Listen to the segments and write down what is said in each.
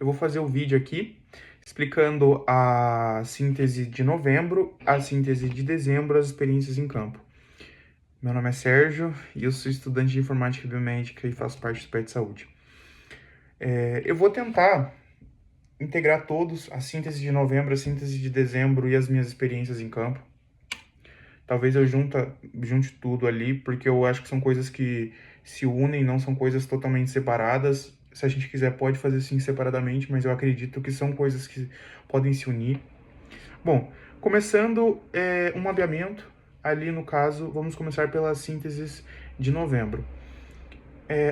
Eu vou fazer o vídeo aqui explicando a síntese de novembro, a síntese de dezembro, as experiências em campo. Meu nome é Sérgio e eu sou estudante de informática biomédica e faço parte do PET de Saúde. Eu vou tentar integrar todos, a síntese de novembro, a síntese de dezembro e as minhas experiências em campo. Talvez eu junte tudo ali, porque eu acho que são coisas que se unem, não são coisas totalmente separadas. Se a gente quiser, pode fazer sim separadamente, mas eu acredito que são coisas que podem se unir. Bom, começando um mapeamento, ali no caso, vamos começar pelas sínteses de novembro.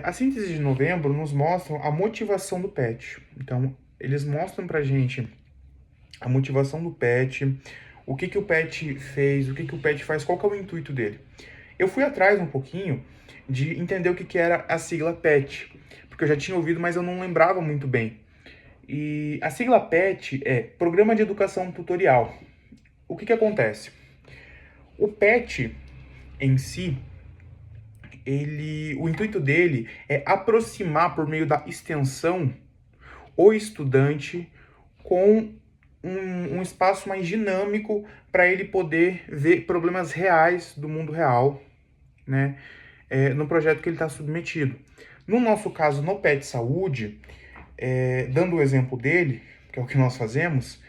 A síntese de novembro nos mostra a motivação do PET. Então, eles mostram pra gente a motivação do PET, o que o PET fez, o que o PET faz, qual que é o intuito dele. Eu fui atrás um pouquinho de entender o que era a sigla PET, porque eu já tinha ouvido, mas eu não lembrava muito bem. E a sigla PET é Programa de Educação Tutorial. O que acontece? O PET em si, o intuito dele é aproximar por meio da extensão o estudante com um espaço mais dinâmico para ele poder ver problemas reais do mundo real, né, no projeto que ele está submetido. No nosso caso, no PET Saúde, dando o exemplo dele, que é o que nós fazemos,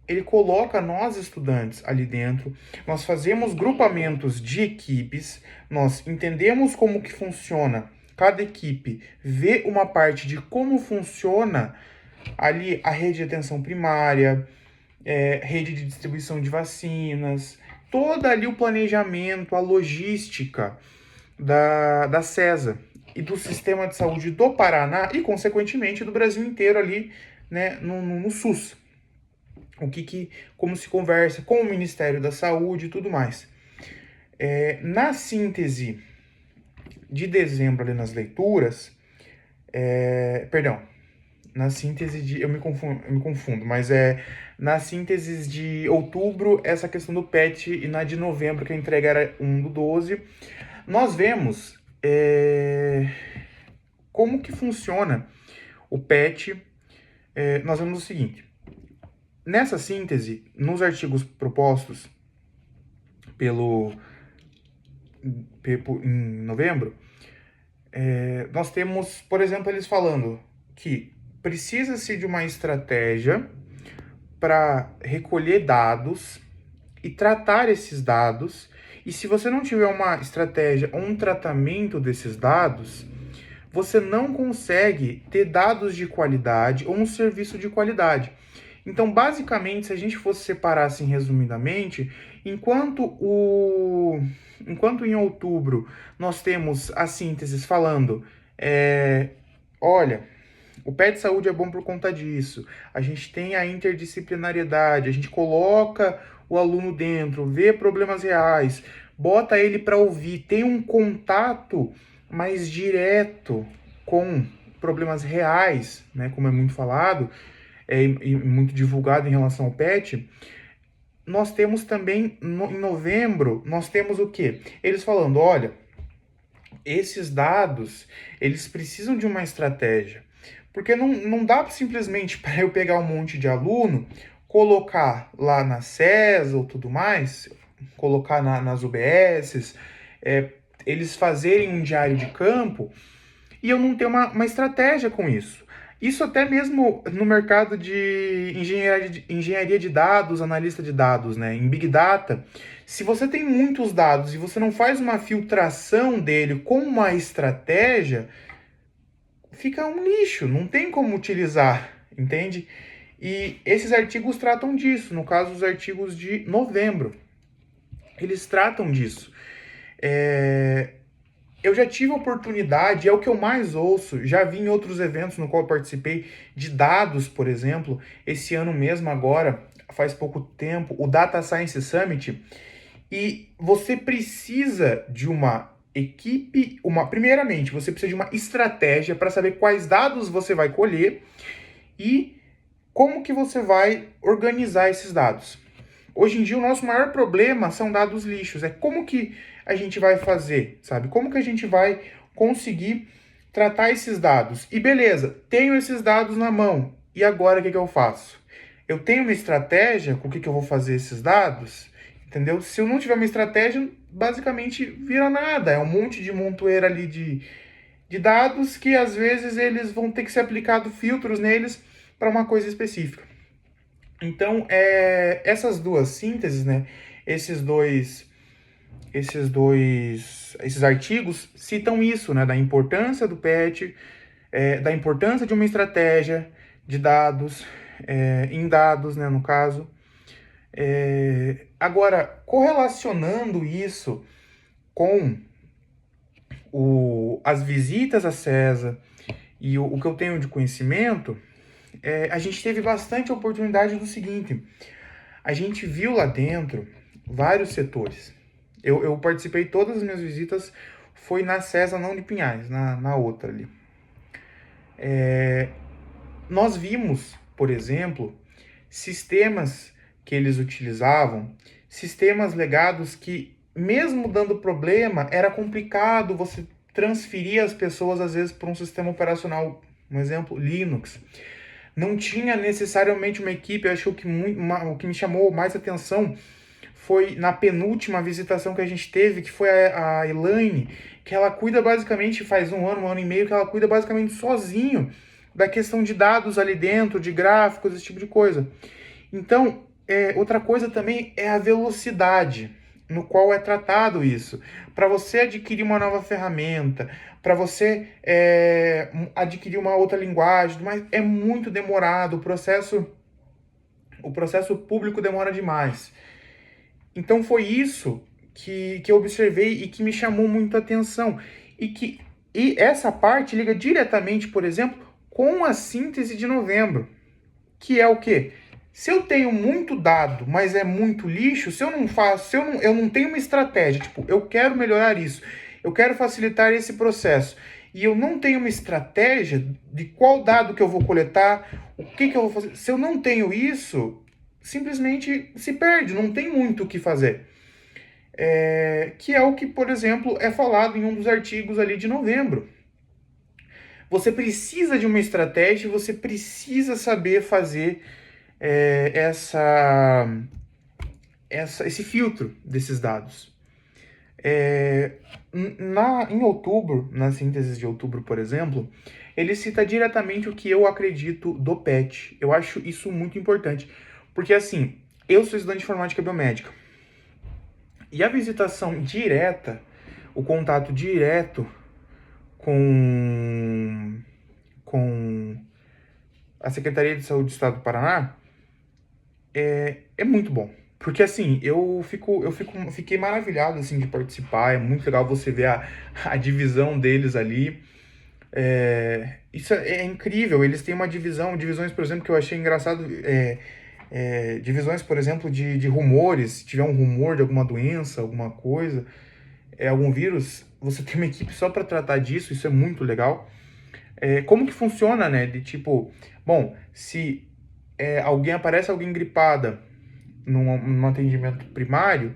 ele coloca nós estudantes ali dentro, nós fazemos grupamentos de equipes, nós entendemos como que funciona cada equipe, vê uma parte de como funciona ali a rede de atenção primária, rede de distribuição de vacinas, todo ali o planejamento, a logística da CESA e do Sistema de Saúde do Paraná e, consequentemente, do Brasil inteiro ali, né, no SUS. Como se conversa com o Ministério da Saúde e tudo mais. Na síntese de dezembro, ali nas leituras, na síntese de... Eu me confundo, mas na síntese de outubro, essa questão do PET, e na de novembro, que a entrega era 1/12, nós vemos como que funciona o PET. Nós vemos o seguinte: nessa síntese, nos artigos propostos em novembro, nós temos, por exemplo, eles falando que precisa-se de uma estratégia para recolher dados e tratar esses dados, e se você não tiver uma estratégia ou um tratamento desses dados, você não consegue ter dados de qualidade ou um serviço de qualidade. Então, basicamente, se a gente fosse separar assim resumidamente, enquanto em outubro nós temos as sínteses falando, olha, o PET Saúde é bom por conta disso, a gente tem a interdisciplinariedade, a gente coloca o aluno dentro, vê problemas reais, bota ele para ouvir, tem um contato mais direto com problemas reais, né, como é muito falado, e muito divulgado em relação ao PET. Nós temos também, em novembro, nós temos o quê? Eles falando, olha, esses dados, eles precisam de uma estratégia, porque não dá simplesmente para eu pegar um monte de aluno, colocar lá na CESA ou tudo mais, colocar nas UBSs, eles fazerem um diário de campo, e eu não ter uma estratégia com isso. Isso até mesmo no mercado de engenharia de dados, analista de dados, né? Em Big Data, se você tem muitos dados e você não faz uma filtração dele com uma estratégia, fica um lixo, não tem como utilizar, entende? E esses artigos tratam disso, no caso os artigos de novembro, eles tratam disso. Eu já tive a oportunidade, é o que eu mais ouço, já vi em outros eventos no qual eu participei, de dados, por exemplo, esse ano mesmo agora, faz pouco tempo, o Data Science Summit, e você precisa de uma equipe, primeiramente, você precisa de uma estratégia para saber quais dados você vai colher e como que você vai organizar esses dados. Hoje em dia, o nosso maior problema são dados lixos. É como que a gente vai fazer, sabe? Como que a gente vai conseguir tratar esses dados. E beleza, tenho esses dados na mão. E agora o que eu faço? Eu tenho uma estratégia com o que eu vou fazer esses dados, entendeu? Se eu não tiver uma estratégia, basicamente vira nada. É um monte de montoeira ali de dados que às vezes eles vão ter que ser aplicados filtros neles para uma coisa específica. Então, essas duas sínteses, né? Esses artigos citam isso, né? Da importância do PET, da importância de uma estratégia de dados, em dados, né? No caso. Agora, correlacionando isso com as visitas a CESA e o que eu tenho de conhecimento, a gente teve bastante oportunidade do seguinte: a gente viu lá dentro vários setores. Eu participei, todas as minhas visitas foi na CESA, não de Pinhais, na outra ali. Nós vimos, por exemplo, sistemas que eles utilizavam, sistemas legados que, mesmo dando problema, era complicado você transferir as pessoas, às vezes, para um sistema operacional, um exemplo, Linux. Não tinha necessariamente uma equipe. Eu acho que o que me chamou mais atenção foi na penúltima visitação que a gente teve, que foi a Elaine, que ela cuida basicamente, faz um ano e meio, que ela cuida basicamente sozinho da questão de dados ali dentro, de gráficos, esse tipo de coisa. Então, outra coisa também é a velocidade no qual é tratado isso. Para você adquirir uma nova ferramenta, para você adquirir uma outra linguagem, mas é muito demorado, o processo público demora demais. Então foi isso que eu observei e que me chamou muito a atenção. E essa parte liga diretamente, por exemplo, com a síntese de novembro, que é o quê? Se eu tenho muito dado, mas é muito lixo, se eu não faço, eu não tenho uma estratégia, tipo, eu quero melhorar isso, eu quero facilitar esse processo, e eu não tenho uma estratégia de qual dado que eu vou coletar, o que eu vou fazer, se eu não tenho isso, simplesmente se perde, não tem muito o que fazer. Que é o que, por exemplo, é falado em um dos artigos ali de novembro. Você precisa de uma estratégia, você precisa saber fazer esse filtro desses dados. Em outubro, na síntese de outubro, por exemplo, ele cita diretamente o que eu acredito do PET. Eu acho isso muito importante, porque assim, eu sou estudante de informática biomédica, e a visitação direta, o contato direto com a Secretaria de Saúde do Estado do Paraná é muito bom. Porque assim, fiquei maravilhado assim, de participar. É muito legal você ver a divisão deles ali. Isso é incrível. Eles têm divisões, por exemplo, que eu achei engraçado. Divisões, por exemplo, de rumores. Se tiver um rumor de alguma doença, alguma coisa, algum vírus, você tem uma equipe só para tratar disso. Isso é muito legal. Como que funciona, né? De tipo, bom, se aparece alguém gripada num atendimento primário,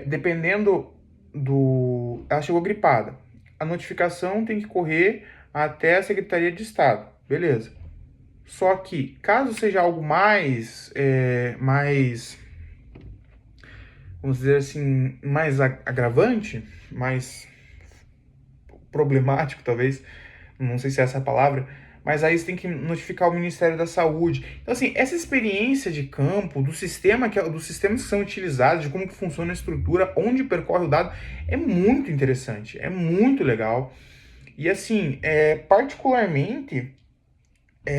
dependendo do... Ela chegou gripada. A notificação tem que correr até a Secretaria de Estado. Beleza. Só que, caso seja algo mais, vamos dizer assim, mais agravante, mais problemático, talvez, não sei se é essa a palavra, mas aí você tem que notificar o Ministério da Saúde. Então, assim, essa experiência de campo, dos sistemas que são utilizados, de como que funciona a estrutura, onde percorre o dado, é muito interessante, é muito legal. E, assim, particularmente,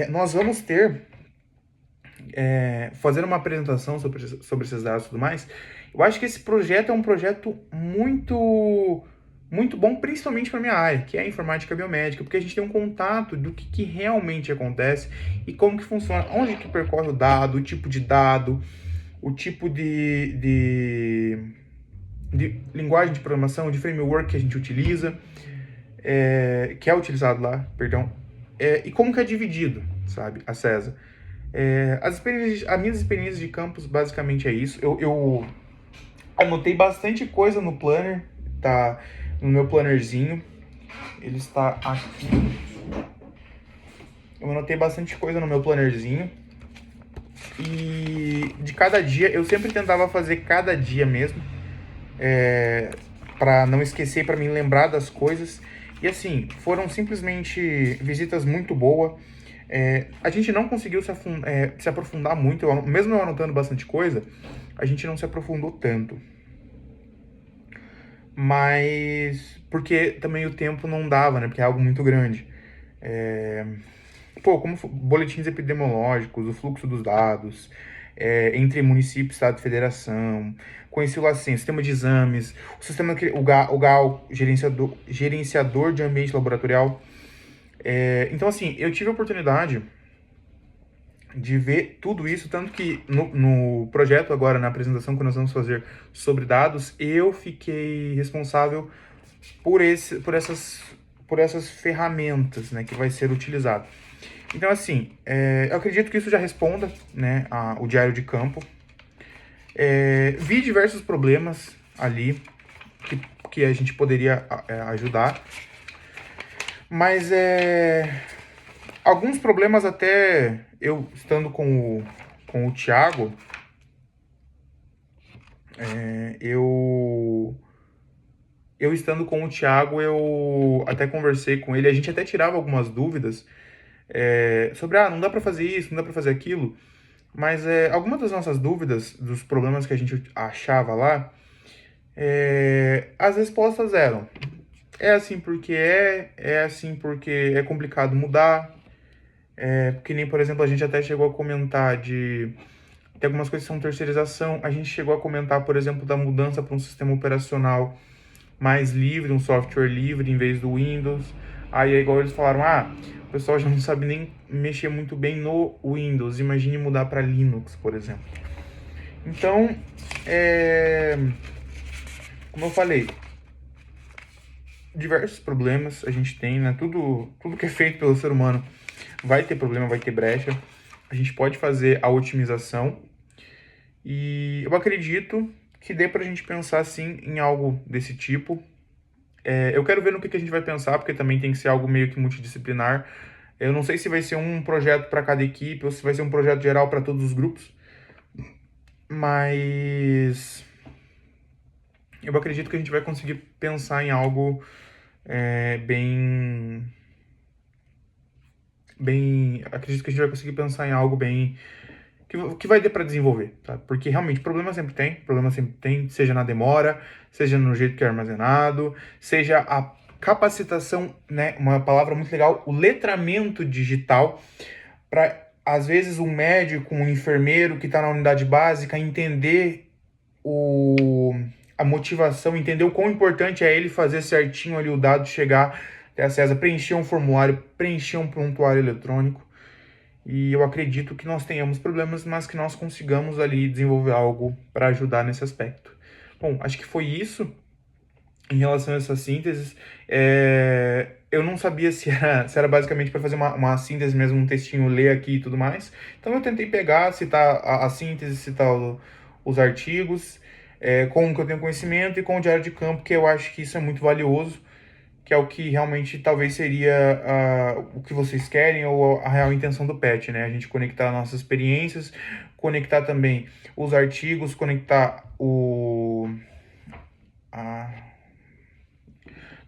nós vamos ter, fazer uma apresentação sobre esses dados e tudo mais. Eu acho que esse projeto é um projeto muito bom, principalmente para minha área, que é a informática biomédica, porque a gente tem um contato do que realmente acontece e como que funciona, onde que percorre o dado, o tipo de linguagem de programação, de framework que a gente utiliza, que é utilizado lá, perdão, e como que é dividido, sabe, a CESA. As minhas experiências de campus basicamente é isso. Eu anotei bastante coisa no planner, tá? No meu plannerzinho. ele está aqui. Eu anotei bastante coisa no meu plannerzinho. E de cada dia, eu sempre tentava fazer cada dia mesmo, para não esquecer, para me lembrar das coisas. E assim, foram simplesmente visitas muito boas. A gente não conseguiu se aprofundar muito, mesmo eu anotando bastante coisa, a gente não se aprofundou tanto. Mas porque também o tempo não dava, né? Porque é algo muito grande. Como boletins epidemiológicos, o fluxo dos dados, entre município, estado e federação, conheci o LACEN, sistema de exames, o sistema, o GAL, gerenciador de ambiente laboratorial. Então, assim, eu tive a oportunidade de ver tudo isso, tanto que no projeto agora, na apresentação que nós vamos fazer sobre dados, eu fiquei responsável por essas ferramentas, né, que vai ser utilizado. Então, assim, eu acredito que isso já responda, né, o diário de campo. Vi diversos problemas ali que a gente poderia ajudar, mas alguns problemas até eu estando com o Thiago, eu estando com o Thiago, eu até conversei com ele, a gente até tirava algumas dúvidas sobre, não dá para fazer isso, não dá para fazer aquilo, mas algumas das nossas dúvidas, dos problemas que a gente achava lá, as respostas eram: é assim porque é assim porque é complicado mudar, que nem, por exemplo, a gente até chegou a comentar tem algumas coisas que são terceirização, a gente chegou a comentar, por exemplo, da mudança para um sistema operacional mais livre, um software livre em vez do Windows. Aí é igual eles falaram, o pessoal já não sabe nem mexer muito bem no Windows, imagine mudar para Linux, por exemplo. Então, como eu falei, diversos problemas a gente tem, né? Tudo que é feito pelo ser humano vai ter problema, vai ter brecha. A gente pode fazer a otimização e eu acredito que dê pra gente pensar, sim, em algo desse tipo. Eu quero ver no que a gente vai pensar, porque também tem que ser algo meio que multidisciplinar. Eu não sei se vai ser um projeto para cada equipe ou se vai ser um projeto geral para todos os grupos, mas eu acredito que a gente vai conseguir pensar em algo acredito que a gente vai conseguir pensar em algo bem que vai ter para desenvolver, tá? Porque realmente problema sempre tem, seja na demora, seja no jeito que é armazenado, seja a capacitação, né? Uma palavra muito legal, o letramento digital, para às vezes um médico, um enfermeiro que está na unidade básica entender a motivação, entender o quão importante é ele fazer certinho ali o dado chegar até a CESA, preencher um formulário, preencher um prontuário eletrônico. E eu acredito que nós tenhamos problemas, mas que nós consigamos ali desenvolver algo para ajudar nesse aspecto. Bom, acho que foi isso em relação a essas sínteses. Eu não sabia se era basicamente para fazer uma síntese mesmo, um textinho, ler aqui e tudo mais. Então eu tentei pegar, citar a síntese, citar os artigos, com o que eu tenho conhecimento e com o diário de campo, que eu acho que isso é muito valioso, que é o que realmente talvez seria o que vocês querem ou a real intenção do PET, né? A gente conectar nossas experiências, conectar também os artigos, conectar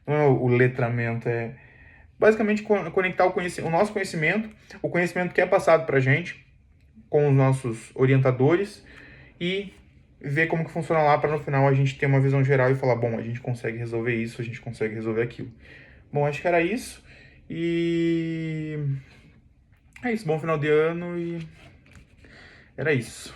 não é o letramento, é basicamente conectar o nosso conhecimento, o conhecimento que é passado para a gente, com os nossos orientadores e ver como que funciona lá para no final a gente ter uma visão geral e falar, bom, a gente consegue resolver isso, a gente consegue resolver aquilo. Bom, acho que era isso. E é isso, bom final de ano e era isso.